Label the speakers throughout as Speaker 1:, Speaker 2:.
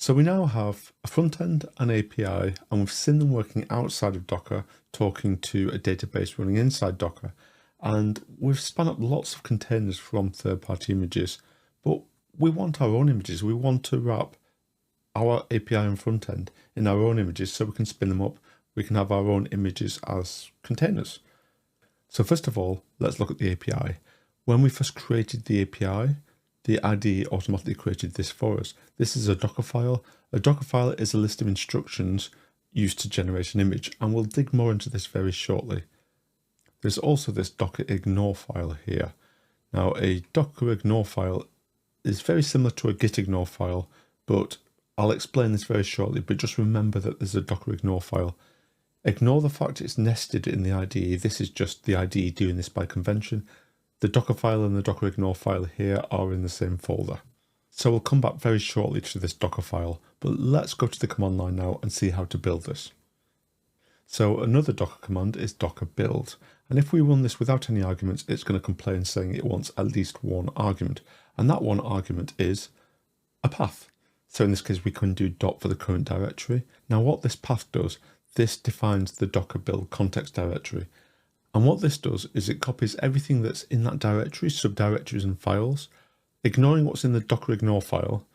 Speaker 1: So we now have a front end, an API, and we've seen them working outside of Docker, talking to a database running inside Docker. And we've spun up lots of containers from third-party images, but we want our own images. We want to wrap our API and front end in our own images so we can spin them up. We can have our own images as containers. So first of all, let's look at the API. When we first created the API, the IDE automatically created this for us. This is a Docker file. A Docker file is a list of instructions used to generate an image, and we'll dig more into this very shortly. There's also this Docker ignore file here. Now, a Docker ignore file is very similar to a git ignore file, but I'll explain this very shortly, but just remember that there's a Docker ignore file. Ignore the fact it's nested in the IDE. This is just the IDE doing this by convention. The Docker file and the Docker ignore file here are in the same folder. So we'll come back very shortly to this Docker file, but let's go to the command line now and see how to build this. So another Docker command is docker build. And if we run this without any arguments, it's going to complain saying it wants at least one argument. And that one argument is a path. So in this case, we can do dot for the current directory. Now what this path does, this defines the docker build context directory. And what this does is it copies everything that's in that directory, subdirectories and files, ignoring what's in the docker ignore file,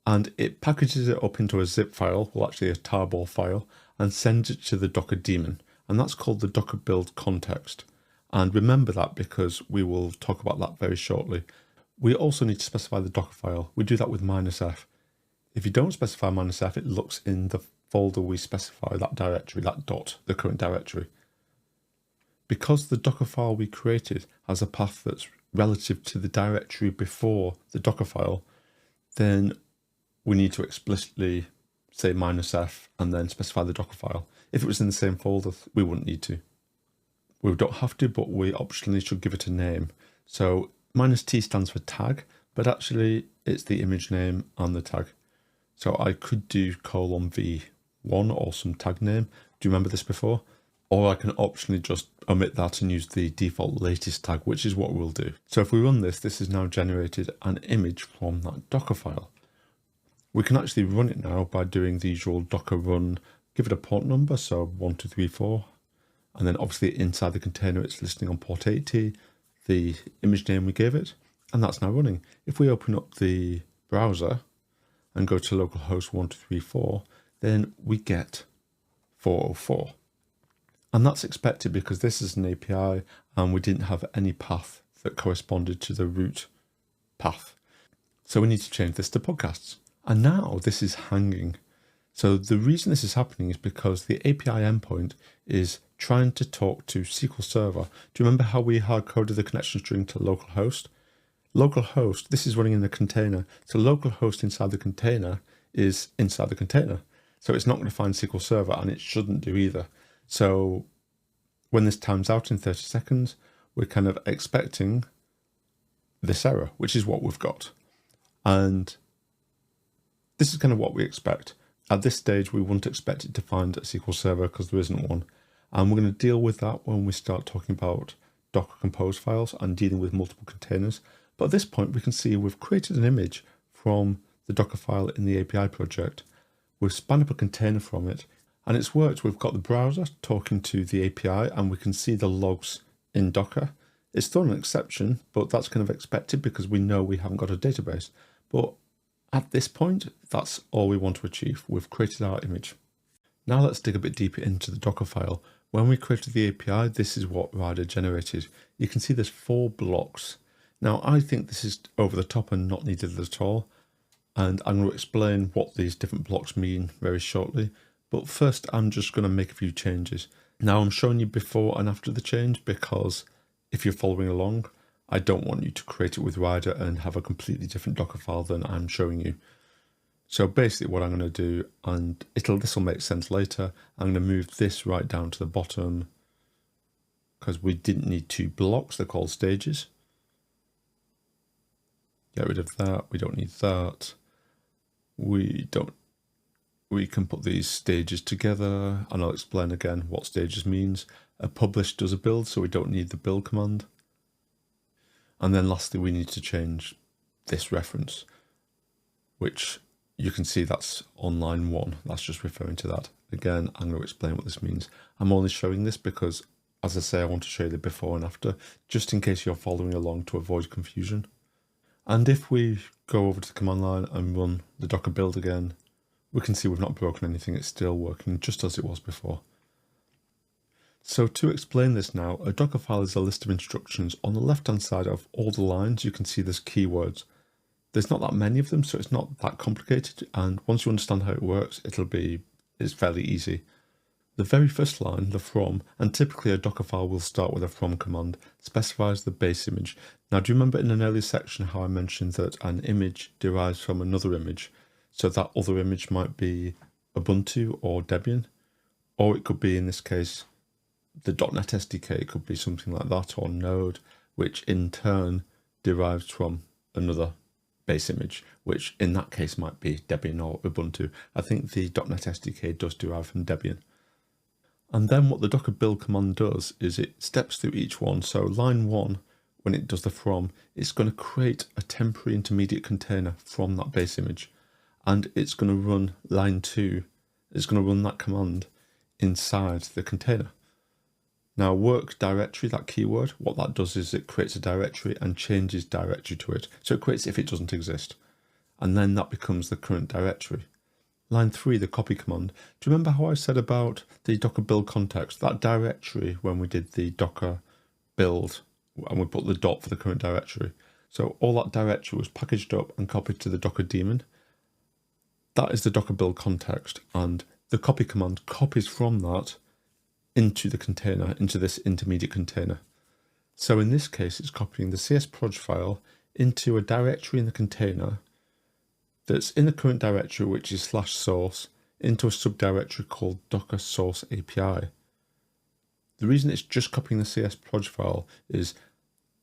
Speaker 1: and it packages it up into a zip file, well actually a tarball file, and sends it to the Docker daemon. And that's called the docker build context. And remember that because we will talk about that very shortly. We also need to specify the Docker file. We do that with -f. If you don't specify -f, it looks in the folder we specify, that directory, that dot, the current directory. Because the Docker file we created has a path that's relative to the directory before the Docker file, then we need to explicitly say -f and then specify the Docker file. If it was in the same folder, we wouldn't need to. We don't have to, but we optionally should give it a name. So -t stands for tag, but actually it's the image name and the tag. So I could do :v1 or some tag name. Do you remember this before? Or I can optionally just omit that and use the default latest tag, which is what we'll do. So if we run this, this has now generated an image from that Docker file. We can actually run it now by doing the usual docker run, give it a port number, so 1234, and then obviously inside the container it's listing on port 80, the image name we gave it, and that's now running. If we open up the browser and go to localhost 1234, then we get 404. And that's expected because this is an API and we didn't have any path that corresponded to the root path. So we need to change this to podcasts. And now this is hanging. So the reason this is happening is because the API endpoint is trying to talk to SQL Server. Do you remember how we hard-coded the connection string to localhost? Localhost, this is running in a container. So localhost inside the container is inside the container. So it's not going to find SQL Server and it shouldn't do either. So when this times out in 30 seconds, we're kind of expecting this error, which is what we've got. And this is kind of what we expect. At this stage, we wouldn't expect it to find a SQL Server because there isn't one. And we're going to deal with that when we start talking about Docker Compose files and dealing with multiple containers. But at this point, we can see we've created an image from the Docker file in the API project. We've spun up a container from it. And it's worked. We've got the browser talking to the API and we can see the logs in Docker. It's thrown an exception, but that's kind of expected because we know we haven't got a database. But at this point, that's all we want to achieve. We've created our image. Now let's dig a bit deeper into the Docker file. When we created the API, this is what Rider generated. You can see there's 4 blocks. Now I think this is over the top and not needed at all. And I'm going to explain what these different blocks mean very shortly. But first, I'm just going to make a few changes. Now, I'm showing you before and after the change because if you're following along, I don't want you to create it with Rider and have a completely different Docker file than I'm showing you. So basically what I'm going to do, and this will make sense later, I'm going to move this right down to the bottom because we didn't need 2 blocks, they're called stages. Get rid of that, we don't need that. We can put these stages together, and I'll explain again what stages means. A publish does a build, so we don't need the build command. And then lastly, we need to change this reference, which you can see that's on line 1. That's just referring to that. Again, I'm going to explain what this means. I'm only showing this because, as I say, I want to show you the before and after, just in case you're following along to avoid confusion. And if we go over to the command line and run the Docker build again, we can see we've not broken anything. It's still working just as it was before. So to explain this now, a Docker file is a list of instructions. On the left-hand side of all the lines, you can see there's keywords. There's not that many of them, so it's not that complicated. And once you understand how it works, it's fairly easy. The very first line, the from, and typically a Docker file will start with a from command, specifies the base image. Now, do you remember in an earlier section how I mentioned that an image derives from another image? So that other image might be Ubuntu or Debian, or it could be, in this case, the .NET SDK. Could be something like that, or Node, which in turn derives from another base image, which in that case might be Debian or Ubuntu. I think the .NET SDK does derive from Debian. And then what the Docker build command does is it steps through each one. So line 1, when it does the from, it's going to create a temporary intermediate container from that base image. And it's going to run line 2, it's going to run that command inside the container. Now work directory, that keyword, what that does is it creates a directory and changes directory to it. So it creates if it doesn't exist. And then that becomes the current directory. Line 3, the copy command. Do you remember how I said about the Docker build context? That directory when we did the Docker build and we put the dot for the current directory. So all that directory was packaged up and copied to the Docker daemon. That is the Docker build context, and the copy command copies from that into the container, into this intermediate container. So in this case, it's copying the csproj file into a directory in the container that's in the current directory, which is /source, into a subdirectory called Docker source API. The reason it's just copying the csproj file is,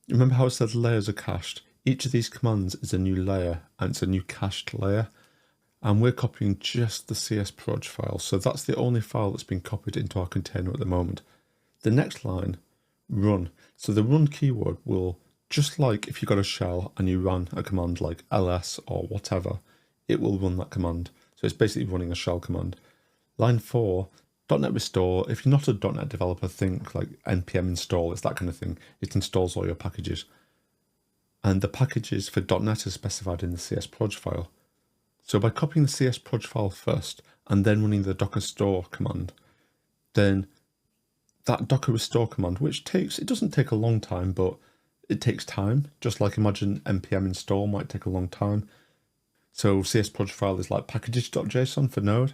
Speaker 1: remember how I said layers are cached? Each of these commands is a new layer, and it's a new cached layer. And we're copying just the csproj file. So that's the only file that's been copied into our container at the moment. The next line, run. So the run keyword will, just like if you got a shell and you ran a command like ls or whatever, it will run that command. So it's basically running a shell command. Line 4, .NET Restore. If you're not a .NET developer, think like npm install, it's that kind of thing. It installs all your packages. And the packages for .NET are specified in the csproj file. So by copying the csproj file first and then running the docker store command, then that docker restore command, which it doesn't take a long time, but it takes time. Just like imagine npm install might take a long time. So csproj file is like packages.json for Node.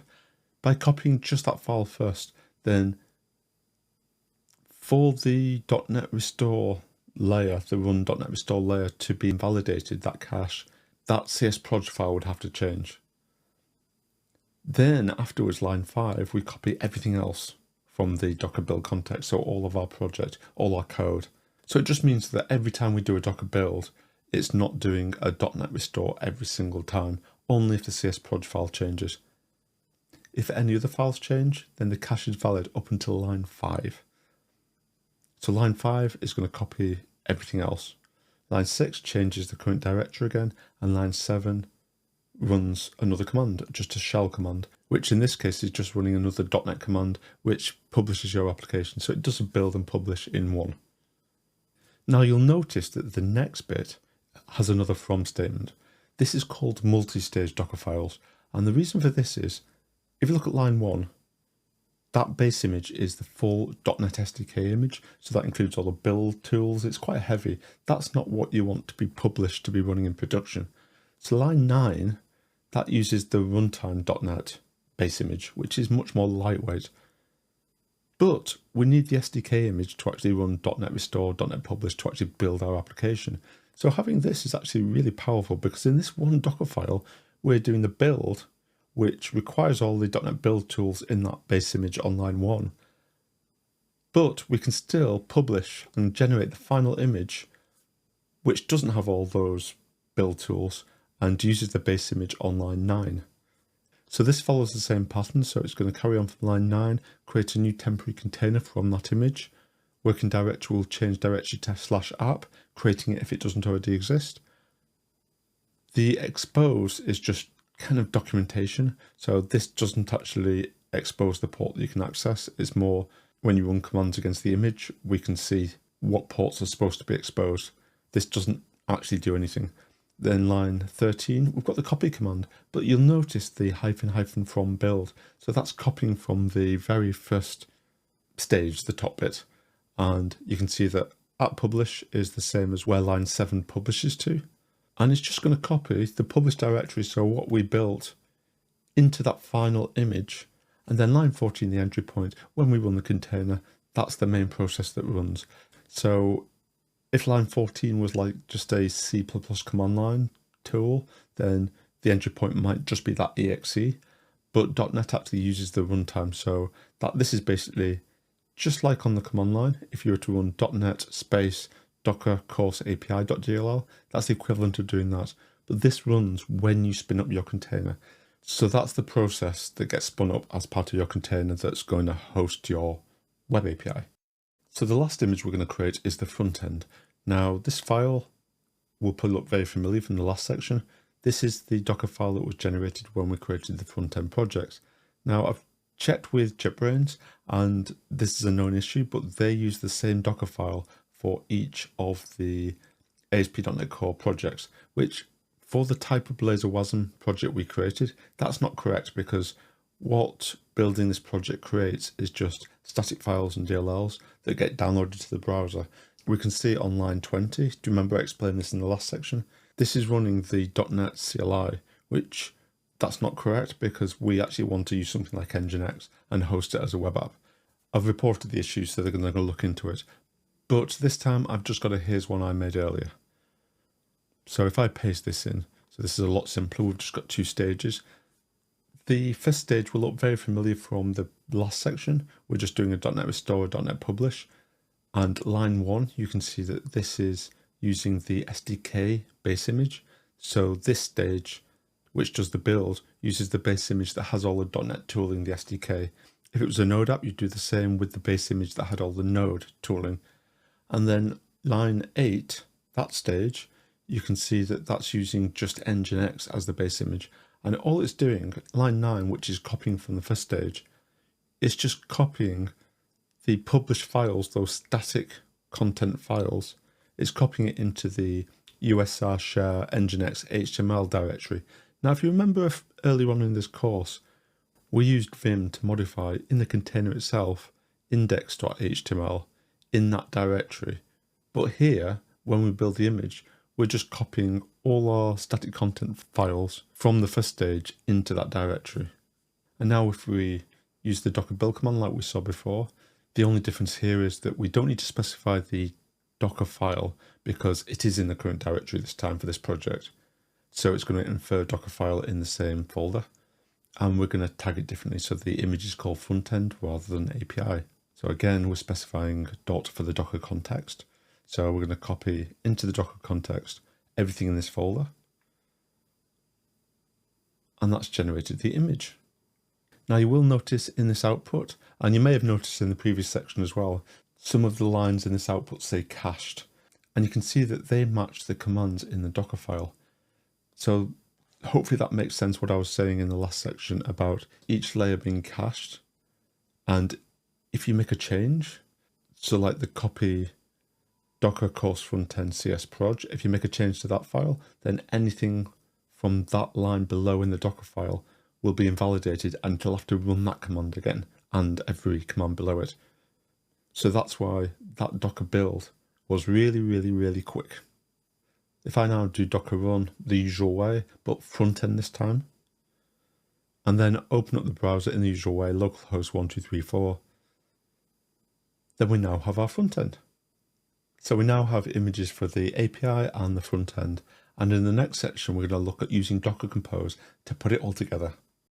Speaker 1: By copying just that file first, then for the .NET Restore layer, the run.NET Restore layer to be invalidated, that cache, that csproj file would have to change. Then afterwards, line 5, we copy everything else from the Docker build context. So all of our project, all our code. So it just means that every time we do a Docker build, it's not doing a .NET Restore every single time, only if the csproj file changes. If any other files change, then the cache is valid up until line 5. So line 5 is going to copy everything else. Line 6 changes the current directory again, and line 7 runs another command, just a shell command, which in this case is just running another .NET command, which publishes your application. So it does a build and publish in one. Now you'll notice that the next bit has another from statement. This is called multi-stage Docker files. And the reason for this is, if you look at line 1, that base image is the full .NET SDK image. So that includes all the build tools. It's quite heavy. That's not what you want to be published to be running in production. So line 9, that uses the runtime.NET base image, which is much more lightweight. But we need the SDK image to actually run .NET Restore, .NET Publish to actually build our application. So having this is actually really powerful because in this one Docker file, we're doing the build, which requires all the .NET build tools in that base image on line 1. But we can still publish and generate the final image, which doesn't have all those build tools and uses the base image on line 9. So this follows the same pattern. So it's going to carry on from line 9, create a new temporary container from that image. Working directory will change directory to /app, creating it if it doesn't already exist. The expose is just kind of documentation. So this doesn't actually expose the port that you can access. It's more when you run commands against the image, we can see what ports are supposed to be exposed. This doesn't actually do anything. Then line 13, we've got the copy command, but you'll notice the -- from build. So that's copying from the very first stage, the top bit. And you can see that at publish is the same as where line 7 publishes to. And it's just going to copy the publish directory, so what we built, into that final image. And then line 14, the entry point, when we run the container, that's the main process that runs. So if line 14 was like just a C++ command line tool, then the entry point might just be that exe. But .NET actually uses the runtime, so that this is basically just like on the command line. If you were to run .NET space docker course api.dll, that's the equivalent of doing that. But this runs when you spin up your container. So that's the process that gets spun up as part of your container that's going to host your web API. So the last image we're going to create is the front end. Now this file will probably look very familiar from the last section. This is the Docker file that was generated when we created the front end projects. Now I've checked with JetBrains, and this is a known issue, but they use the same Docker file for each of the ASP.NET Core projects, which for the type of Blazor WASM project we created, that's not correct, because what building this project creates is just static files and DLLs that get downloaded to the browser. We can see on line 20, do you remember I explained this in the last section? This is running the .NET CLI, which that's not correct, because we actually want to use something like Nginx and host it as a web app. I've reported the issue, so they're going to look into it. But this time I've just got a here's one I made earlier. So if I paste this in, so this is a lot simpler, we've just got 2 stages. The first stage will look very familiar from the last section. We're just doing a .NET Restore, a .NET Publish. And line 1, you can see that this is using the SDK base image. So this stage, which does the build, uses the base image that has all the .NET tooling, the SDK. If it was a Node app, you'd do the same with the base image that had all the Node tooling. And then line 8, that stage, you can see that that's using just Nginx as the base image. And all it's doing, line 9, which is copying from the first stage, it's just copying the published files, those static content files. It's copying it into the USR share Nginx HTML directory. Now, if you remember earlier on in this course, we used Vim to modify in the container itself index.html in that directory. But here, when we build the image, we're just copying all our static content files from the first stage into that directory. And now if we use the docker build command like we saw before, the only difference here is that we don't need to specify the Docker file because it is in the current directory this time for this project. So it's going to infer Docker file in the same folder, and we're going to tag it differently. So the image is called frontend rather than API. So again, we're specifying dot for the Docker context. So we're going to copy into the Docker context everything in this folder, and that's generated the image. Now you will notice in this output, and you may have noticed in the previous section as well, some of the lines in this output say cached, and you can see that they match the commands in the Docker file. So hopefully that makes sense what I was saying in the last section about each layer being cached. And if you make a change, so like the copy Docker course frontend CS proj, if you make a change to that file, then anything from that line below in the Docker file will be invalidated, and you'll have to run that command again and every command below it. So that's why that Docker build was really quick. If I now do Docker run the usual way, but front end this time, and then open up the browser in the usual way, localhost 1234, then we now have our front end. So we now have images for the API and the front end. And in the next section, we're going to look at using Docker Compose to put it all together.